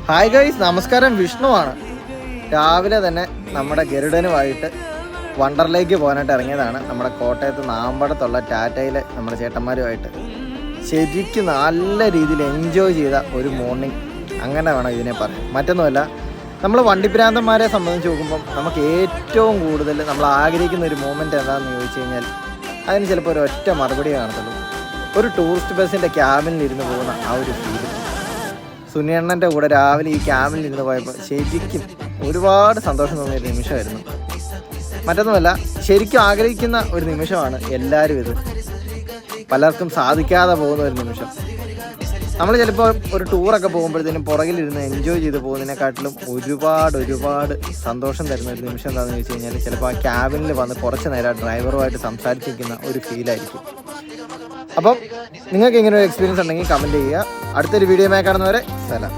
Hi guys, നമസ്കാരം. വിഷ്ണുവാണ്. രാവിലെ തന്നെ നമ്മുടെ ഗരുഡനുമായിട്ട് വണ്ടറിലേക്ക് പോകാനായിട്ട് ഇറങ്ങിയതാണ്. നമ്മുടെ കോട്ടയത്ത് നാമ്പടത്തുള്ള ടാറ്റയിലെ നമ്മുടെ ചേട്ടന്മാരുമായിട്ട് ശരിക്കും നല്ല രീതിയിൽ എൻജോയ് ചെയ്ത ഒരു മോർണിംഗ്, അങ്ങനെ വേണം ഇതിനെ പറയാൻ. മറ്റൊന്നുമല്ല, നമ്മൾ വണ്ടിപ്രാന്തന്മാരെ സംബന്ധിച്ച് നോക്കുമ്പം നമുക്ക് ഏറ്റവും കൂടുതൽ നമ്മൾ ആഗ്രഹിക്കുന്ന ഒരു മൂമെൻറ്റ് എന്താണെന്ന് ചോദിച്ചു കഴിഞ്ഞാൽ അതിന് ചിലപ്പോൾ ഒരു ഒറ്റ മറുപടി കാണത്തുള്ളൂ. ഒരു ടൂറിസ്റ്റ് ബസ്സിൻ്റെ ക്യാബിനിലിരുന്ന് പോകുന്ന ആ ഒരു ഫീല്. സുനിയണ്ണൻ്റെ കൂടെ രാവിലെ ഈ ക്യാബിനിലിരുന്ന് പോയപ്പോൾ ശരിക്കും ഒരുപാട് സന്തോഷം തോന്നിയൊരു നിമിഷമായിരുന്നു. മറ്റൊന്നുമല്ല, ശരിക്കും ആഗ്രഹിക്കുന്ന ഒരു നിമിഷമാണ് എല്ലാവരും ഇത്. പലർക്കും സാധിക്കാതെ പോകുന്ന ഒരു നിമിഷം. നമ്മൾ ചിലപ്പോൾ ഒരു ടൂറൊക്കെ പോകുമ്പോഴത്തേനും പുറകിലിരുന്ന് എൻജോയ് ചെയ്ത് പോകുന്നതിനെക്കാട്ടിലും ഒരുപാട് സന്തോഷം തരുന്ന ഒരു നിമിഷം എന്താണെന്ന് ചോദിച്ചു കഴിഞ്ഞാൽ ചിലപ്പോൾ ആ ക്യാബിനിൽ വന്ന് കുറച്ച് നേരം ഡ്രൈവറുമായിട്ട് സംസാരിച്ചിരിക്കുന്ന ഒരു ഫീലായിരിക്കും. അപ്പം നിങ്ങൾക്ക് ഇങ്ങനെ ഒരു എക്സ്പീരിയൻസ് ഉണ്ടെങ്കിൽ കമൻറ്റ് ചെയ്യുക. അടുത്തൊരു വീഡിയോയുമായി കാണുന്നവരെ സലാം.